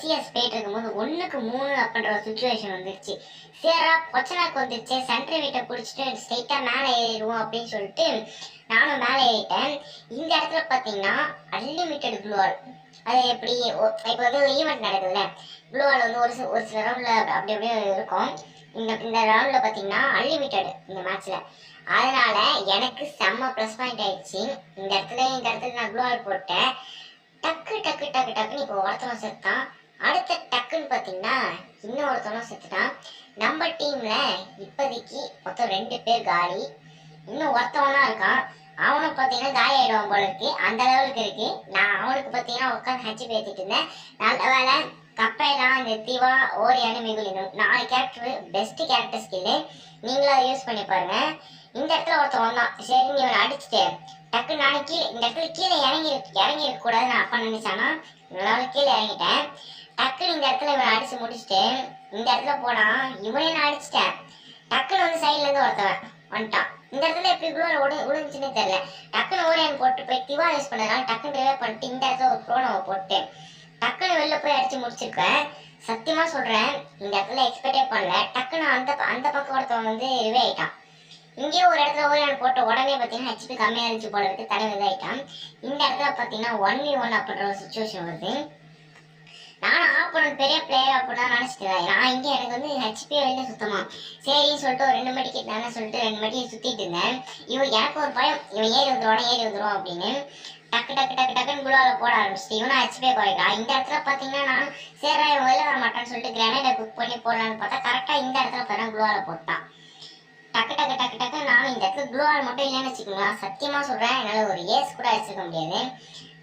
CS போயிட்டு இருக்கும்போது 1-3 அப்படின்ற ஒரு சுச்சுவேஷன் வந்துருச்சு. சேரா பொச்சனாக்கு வந்துருச்சு, சென்ட்ரி வீட்டை பிடிச்சிட்டு ஸ்ட்ரெயிட்டா மேலே ஏறிடுவோம் அப்படின்னு சொல்லிட்டு நானும் மேலே ஏறிட்டேன். இந்த இடத்துல பார்த்தீங்கன்னா அன்லிமிட்டெட் க்ளூவால். அது எப்படி இப்போ வந்து ஒரு ஈவெண்ட் நடக்குதுல்ல, க்ளூவால் வந்து ஒரு சில ரவுண்டில் அப்படி அப்படியே இருக்கும். இந்த ரவுண்டில் பார்த்தீங்கன்னா அன்லிமிட்டெட் இந்த மேட்ச்சில். அதனால எனக்கு செம்ம ப்ளஸ் பாயிண்ட் ஆயிடுச்சு. இந்த இடத்துல நான் க்ளூவால் போட்டேன். டக்கு டக்கு டக்கு டக்குன்னு இப்போ ஒருத்தவன் செத்தான். அடுத்த டக்குன்னு பார்த்தீங்கன்னா இன்னொருத்தவனும் செத்துட்டான். நம்ம டீம்ல இப்போதைக்கு மொத்தம் 2 பேர் காலி. இன்னும் ஒருத்தவன் தான் இருக்கான். அவனும் பார்த்தீங்கன்னா காலி ஆயிடுவான் போல இருக்கு, அந்த லெவலுக்கு இருக்கு. நான் அவனுக்கு பார்த்தீங்கன்னா உட்காந்து ஹச்சு பேத்திட்டு இருந்தேன். நல்ல வேலை கப்பைலாம் இந்த திவா ஓரியானு மிகுலினும் 4 கேரக்டர் பெஸ்ட் கேரக்டர் ஸ்கில்லு. நீங்களும் அதை யூஸ் பண்ணி பாருங்க. இந்த இடத்துல ஒருத்தவன் தான் சரி நீ இவனை அடிச்சுட்டு டக்கு நானும் இந்த இடத்துல கீழே இறங்கி இருக்க கூடாது நான் அப்பா நினைச்சானா, அதனால கீழே இறங்கிட்டேன். டக்குன்னு இந்த இடத்துல இவனை அடிச்சு முடிச்சுட்டு இந்த இடத்துல போனா இவனே நான் அடிச்சிட்டேன். டக்குன்னு வந்து சைட்ல இருந்து ஒருத்தவன் வந்துட்டான். இந்த இடத்துல எப்படி இவ்வளோ உழுந்துச்சுன்னே தெரியல. டக்குன்னு ஓரியான் போட்டு போய் திவா யூஸ் பண்ணதுனால டக்குன்னு ரிவே பண்ணிட்டு இந்த இடத்துல ஒரு ப்ரோனவை போட்டு டக்குன்னு வெளில போய் அடிச்சு முடிச்சிருக்கேன். சத்தியமா சொல்றேன், இந்த இடத்துல எக்ஸ்பெக்டே பண்ணல. டக்குன்னு அந்த பக்கம் ஒருத்தவன் வந்து ரிவே ஆயிட்டான். இங்கேயே ஒரு இடத்துல ஓரியான் போட்ட உடனே பார்த்தீங்கன்னா ஹெச்பி கம்மியாக இருந்துச்சு போல இருக்கு, தலைவர் இதாயிட்டான். இந்த இடத்துல பார்த்தீங்கன்னா 1v1 அப்படின்ற ஒரு சுச்சுவேஷன் வருது. நானும் ஆப்போனன்ட் பெரிய பிளேயர் அப்படிதான் நினச்சிட்டேன். நான் இங்கே எனக்கு வந்து ஹெச்பியே வெளில சுத்தமா சரின்னு சொல்லிட்டு ஒரு 2 மணிக்கு தானே சொல்லிட்டு 2 மணிக்கு சுற்றிட்டு இருந்தேன். எனக்கு ஒரு பயம், இவன் ஏறி வந்துடும் அப்படின்னு. டக்கு டக்கு டக்கு டக்குன்னு குளாவில் போட ஆரம்பிச்சிட்டு இவனா ஹெச்பியை குறைக்கிறான். இந்த இடத்துல பார்த்தீங்கன்னா நான் சரி இவன் வெளில வர மாட்டான்னு சொல்லிட்டு கிரானைடை குக் பண்ணி போடலான்னு பார்த்தா கரெக்டாக இந்த இடத்துல பார்த்தா குளாவில் போட்டான். டக்கு டக்கு டக்கு டக்கு நானும் இந்த இடத்துல க்ளூவால் மட்டும் இல்லைன்னு வச்சுக்கோங்களா, சத்தியமா சொல்றேன் என்னால் ஒரு ஏஸ் கூட அடிச்சிருக்க முடியாது.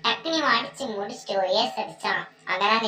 டக்குன்னு இவன் அடிச்சு முடிச்சுட்டு ஒரு ஏஸ் அடிச்சான். அங்கதான்